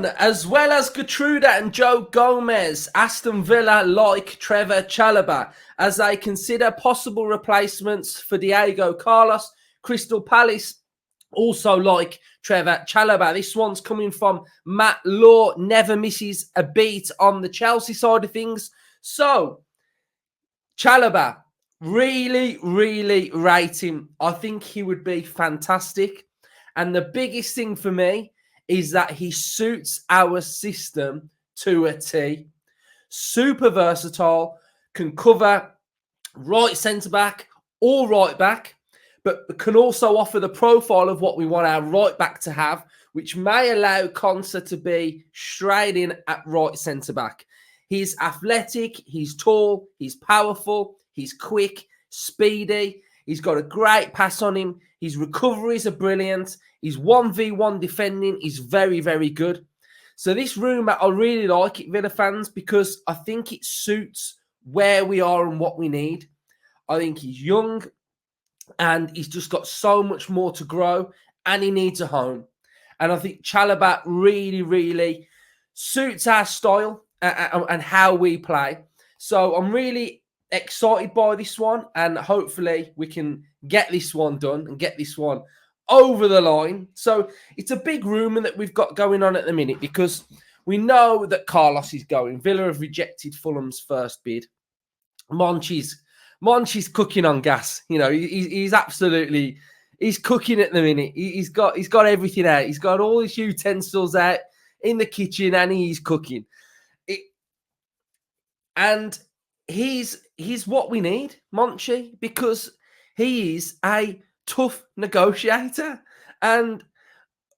on. As well as Gertruda and Joe Gomez, Aston Villa like Trevor Chalobah as they consider possible replacements for Diego Carlos. Crystal Palace also like Trevor Chalobah. This one's coming from Matt Law. Never misses a beat on the Chelsea side of things. So, Chalobah, really, really rate him. I think he would be fantastic. And the biggest thing for me is that he suits our system to a T. Super versatile, can cover right centre-back or right-back, but can also offer the profile of what we want our right-back to have, which may allow Konsa to be straight in at right centre-back. He's athletic, he's tall, he's powerful, he's quick, speedy. He's got a great pass on him. His recoveries are brilliant. His 1v1 defending is very, very good. So this room, I really like it, Villa fans, because I think it suits where we are and what we need. I think he's young and he's just got so much more to grow and he needs a home. And I think Chalobah really, really suits our style and how we play. So I'm really excited by this one, and hopefully we can get this one done and get this one over the line. So it's a big rumour that we've got going on at the minute because we know that Carlos is going. Villa have rejected Fulham's first bid. Monchi's cooking on gas. You know, he's absolutely cooking at the minute. He's got everything out. He's got all his utensils out in the kitchen and he's cooking. And he's what we need, Monchi, because he is a tough negotiator. And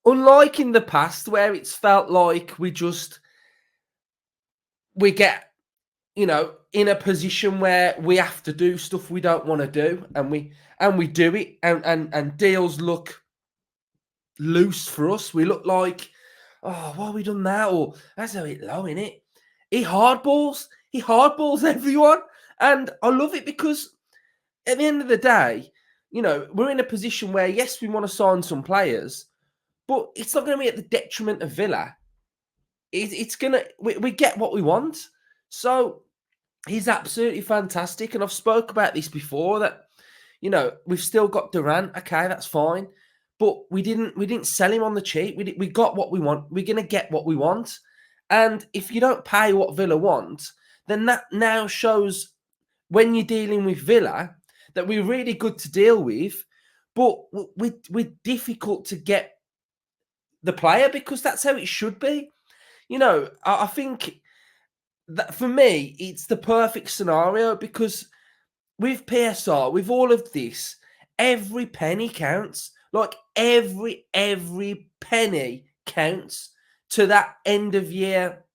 unlike in the past where it's felt like we get, you know, in a position where we have to do stuff we don't want to do, and we do it, and deals look loose for us. We look like, oh, why have we done that? Or that's a bit low, innit? He hardballs everyone. And I love it because at the end of the day, you know, we're in a position where, yes, we want to sign some players, but it's not going to be at the detriment of Villa. It's going to, we get what we want. So he's absolutely fantastic. And I've spoke about this before that, you know, we've still got Durant. Okay, that's fine. But we didn't sell him on the cheap. We got what we want. We're going to get what we want. And if you don't pay what Villa want, then that now shows when you're dealing with Villa that we're really good to deal with, but we're difficult to get the player because that's how it should be. You know, I think that for me, it's the perfect scenario because with PSR, with all of this, every penny counts. Like every penny counts to that end of year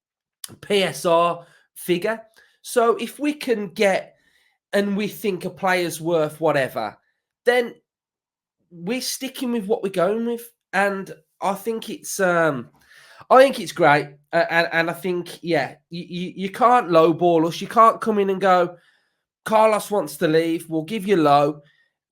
PSR figure. So if we can get, and we think a player's worth whatever, then we're sticking with what we're going with. And I think it's great. And I think, yeah, you can't lowball us. You can't come in and go, Carlos wants to leave. We'll give you low.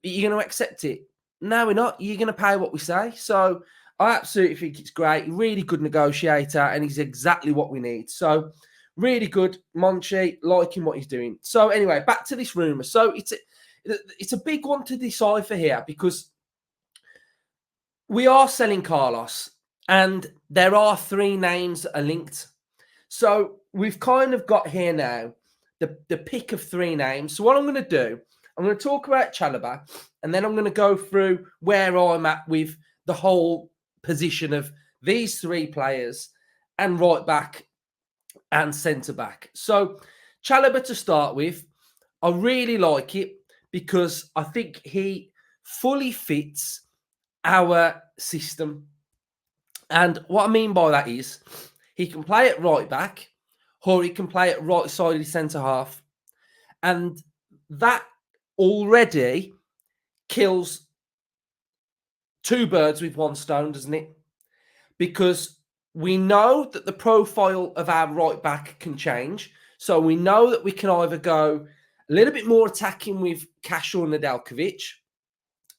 You're going to accept it. No, we're not. You're going to pay what we say. So I absolutely think it's great. Really good negotiator, and he's exactly what we need. So really good, Monchi, liking what he's doing. So anyway, back to this rumour. So it's a big one to decipher here because we are selling Carlos, and there are 3 names that are linked. So we've kind of got here now the pick of 3 names. So what I'm going to do, I'm going to talk about Chalobah, and then I'm going to go through where I'm at with the whole position of these 3 players and right back and centre back. So Chalobah to start with, I really like it because I think he fully fits our system. And what I mean by that is he can play at right back or he can play at right sided centre half. And that already kills 2 birds with 1 stone, doesn't it? Because we know that the profile of our right back can change. So we know that we can either go a little bit more attacking with Cashel and Nedeljkovic.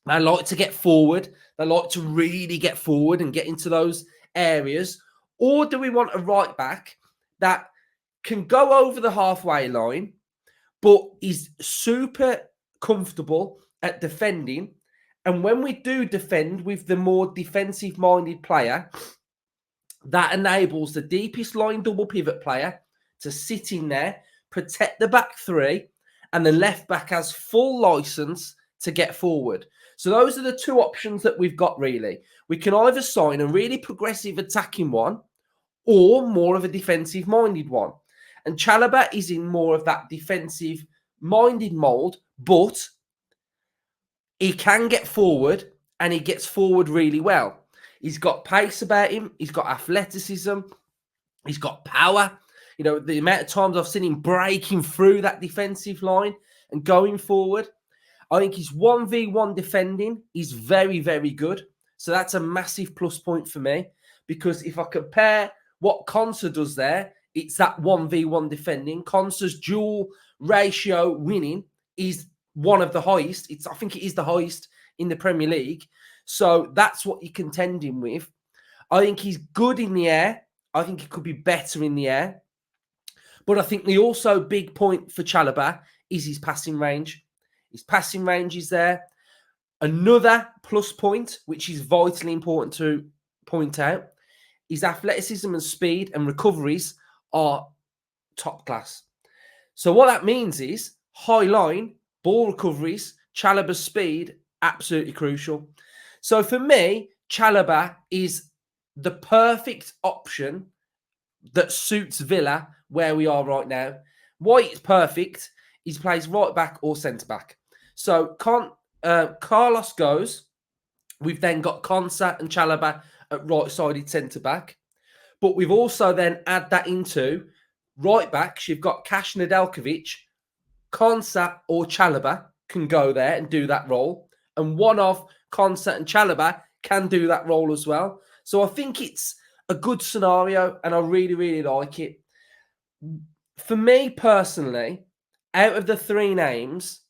They like to get forward. They like to really get forward and get into those areas. Or do we want a right back that can go over the halfway line, but is super comfortable at defending? And when we do defend with the more defensive-minded player, that enables the deepest line double pivot player to sit in there, protect the back three, and the left back has full license to get forward. So those are the two options that we've got, really. We can either sign a really progressive attacking one or more of a defensive-minded one. And Chalobah is in more of that defensive-minded mould, but he can get forward, and he gets forward really well. He's got pace about him. He's got athleticism. He's got power. You know, the amount of times I've seen him breaking through that defensive line and going forward. I think his 1v1 defending is very, very good. So that's a massive plus point for me, because if I compare what Konsa does there, it's that 1v1 defending. Konsa's dual ratio winning is one of the highest. I think it is the highest in the Premier League. So that's what you're contending with. I think he's good in the air. I think he could be better in the air. But I think the also big point for Chalobah is his passing range. His passing range is there. Another plus point, which is vitally important to point out, his athleticism and speed and recoveries are top class. So what that means is high line, ball recoveries, Chalobah's speed, absolutely crucial. So for me, Chalobah is the perfect option that suits Villa where we are right now. Why it's perfect, he plays right back or centre back. So Carlos goes. We've then got Konsa and Chalobah at right-sided centre back. But we've also then add that into right backs. You've got Kash Nedeljkovic, Konsa or Chalobah can go there and do that role. And one of Konsa and Chalobah can do that role as well. So I think it's a good scenario, and I really, really like it. For me personally, out of the three names,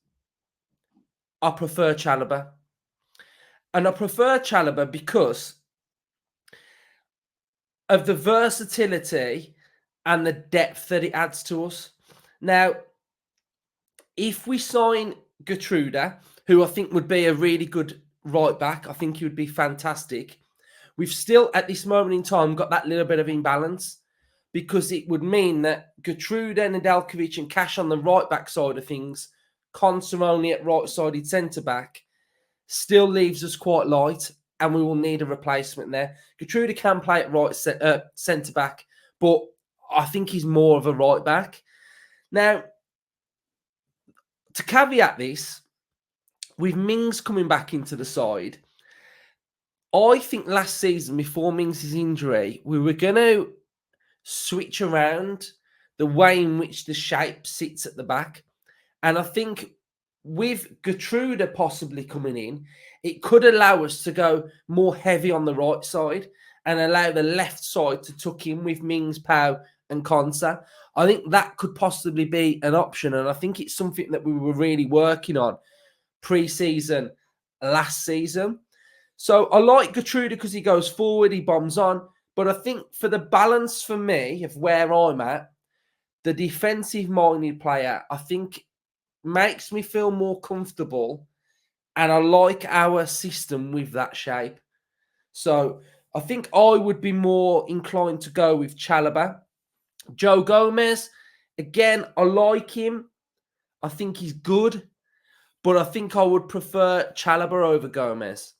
I prefer Chalobah. And I prefer Chalobah because of the versatility and the depth that it adds to us. Now, if we sign Gertruda, who I think would be a really good right back, I think he would be fantastic. We've still, at this moment in time, got that little bit of imbalance, because it would mean that Gertruda, Nedeljkovic and Kash on the right back side of things, Konsa only at right-sided centre-back, still leaves us quite light, and we will need a replacement there. Gertruda can play at right centre-back, but I think he's more of a right back. Now, to caveat this, with Mings coming back into the side, I think last season, before Mings' injury, we were going to switch around the way in which the shape sits at the back. And I think with Gertruda possibly coming in, it could allow us to go more heavy on the right side and allow the left side to tuck in with Mings, Pau and Konsa. I think that could possibly be an option. And I think it's something that we were really working on pre-season last season. So I like Gertruda because he goes forward, he bombs on. But I think for the balance for me of where I'm at, the defensive-minded player, I think, makes me feel more comfortable. And I like our system with that shape. So I think I would be more inclined to go with Chalobah. Joe Gomez, again, I like him. I think he's good. But I think I would prefer Chalobah over Gomez.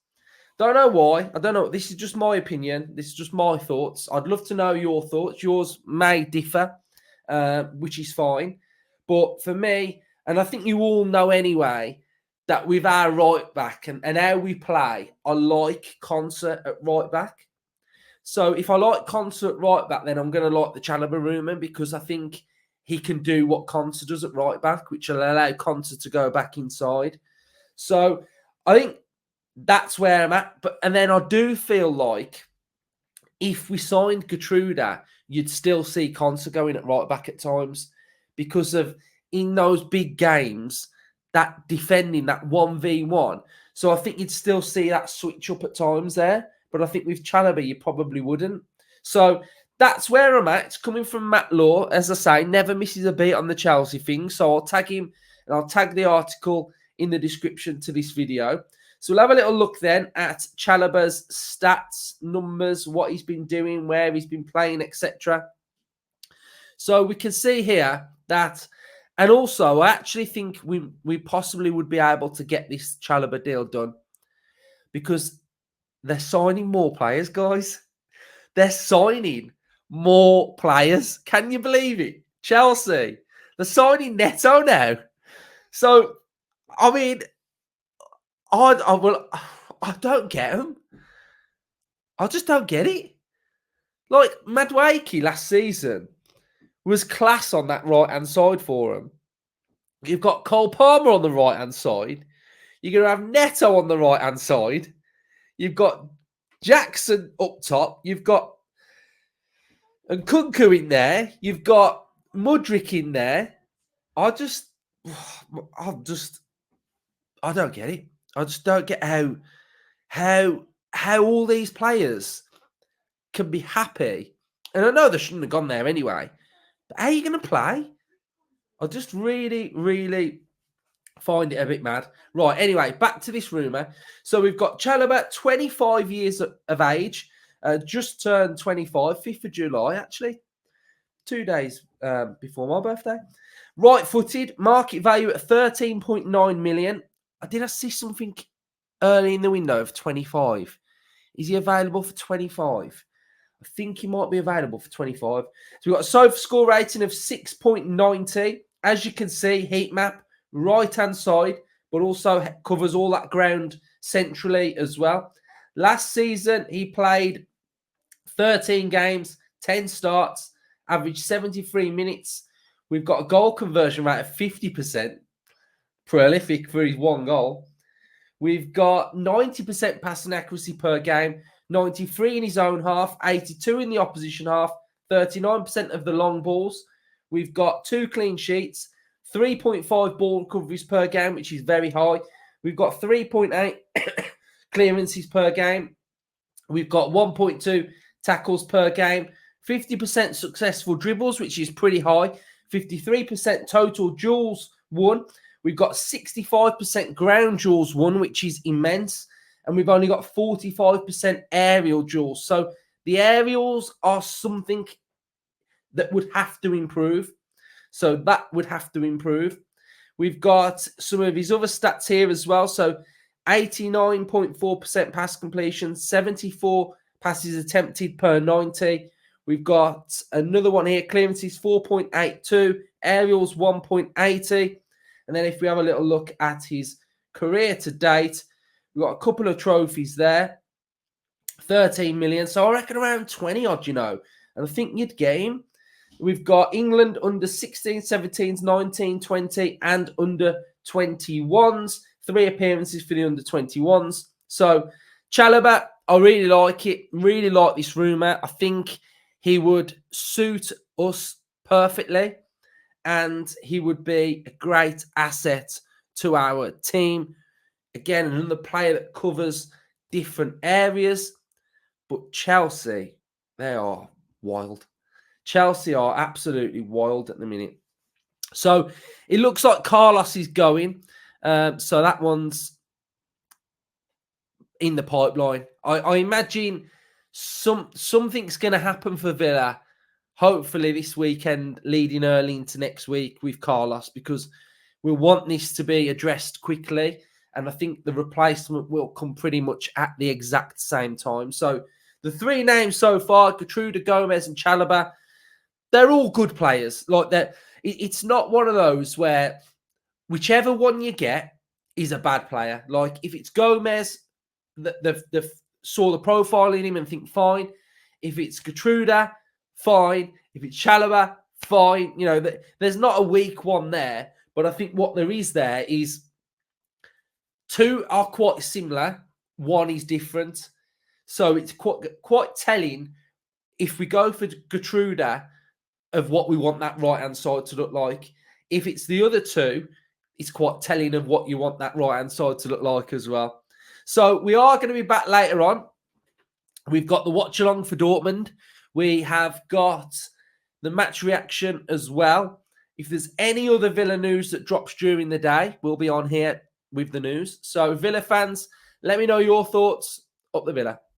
Don't know why. I don't know. This is just my opinion. This is just my thoughts. I'd love to know your thoughts. Yours may differ, which is fine. But for me, and I think you all know anyway, that with our right back and how we play, I like Konsa at right back. So if I like Konsa at right back, then I'm going to like the Chalobah Rumen, because I think he can do what Konsa does at right back, which will allow Konsa to go back inside. So I think that's where I'm at. And then I do feel like if we signed Gertruda, you'd still see Konsa going at right back at times, because of in those big games, that defending, that 1v1. So I think you'd still see that switch up at times there. But I think with Chalobah, you probably wouldn't. So that's where I'm at. It's coming from Matt Law, as I say, never misses a beat on the Chelsea thing. So I'll tag him and I'll tag the article in the description to this video. So we'll have a little look then at Chalobah's stats, numbers, what he's been doing, where he's been playing, etc. So we can see here that, and also I actually think we possibly would be able to get this Chalobah deal done because they're signing more players, guys. They're signing more players. Can you believe it? Chelsea, they're signing Neto now. So, I mean, I don't get them. I just don't get it. Like, Madueke last season was class on that right-hand side for him. You've got Cole Palmer on the right-hand side. You're going to have Neto on the right-hand side. You've got Jackson up top. You've got Nkunku in there. You've got Mudryk in there. I don't get it. I just don't get how all these players can be happy. And I know they shouldn't have gone there anyway. But how are you going to play? I just really, really find it a bit mad. Right, anyway, back to this rumour. So we've got Chalobah, 25 years of age, just turned 25, 5th of July, actually. 2 days before my birthday. Right-footed, market value at 13.9 million. Did I see something early in the window of 25? Is he available for 25? I think he might be available for 25. So we've got a SOFA score rating of 6.90. As you can see, heat map, right-hand side, but also covers all that ground centrally as well. Last season, he played 13 games, 10 starts, averaged 73 minutes. We've got a goal conversion rate of 50%, prolific for his one goal. We've got 90% passing accuracy per game, 93 in his own half, 82 in the opposition half, 39% of the long balls. We've got 2 clean sheets, 3.5 ball recoveries per game, which is very high. We've got 3.8 clearances per game. We've got 1.2 tackles per game, 50% successful dribbles, which is pretty high, 53% total duels won. We've got 65% ground duels won, which is immense. And we've only got 45% aerial duels. So the aerials are something that would have to improve. So that would have to improve. We've got some of his other stats here as well. So 89.4% pass completion, 74 passes attempted per 90. We've got another one here, clearances 4.82, aerials 1.80. And then if we have a little look at his career to date, we've got a couple of trophies there. 13 million. So I reckon around 20 odd, you know. And I think you'd get him. We've got England under 16, 17s, 19, 20, and under 21s. 3 appearances for the under 21s. So Chalobah, I really like it. Really like this rumour. I think he would suit us perfectly. And he would be a great asset to our team. Again, another player that covers different areas. But Chelsea, they are wild. Chelsea are absolutely wild at the minute. So it looks like Carlos is going. So that one's in the pipeline. I imagine something's going to happen for Villa. Hopefully this weekend, leading early into next week with Carlos, because we want this to be addressed quickly. And I think the replacement will come pretty much at the exact same time. So the 3 names so far, Gertrude, Gomez and Chalobah, they're all good players. Like that, it's not one of those where whichever one you get is a bad player. Like if it's Gomez, they've saw the profile in him and think fine. If it's Gertrude, fine. If it's Chalobah, fine. You know, there's not a weak one there. But I think what there is there is 2 are quite similar. 1 is different. So it's quite telling if we go for Gertrude of what we want that right-hand side to look like. If it's the other 2, it's quite telling of what you want that right-hand side to look like as well. So we are going to be back later on. We've got the watch-along for Dortmund, We have got the match reaction as well. If there's any other Villa news that drops during the day, we'll be on here with the news. So Villa fans, let me know your thoughts. Up the Villa.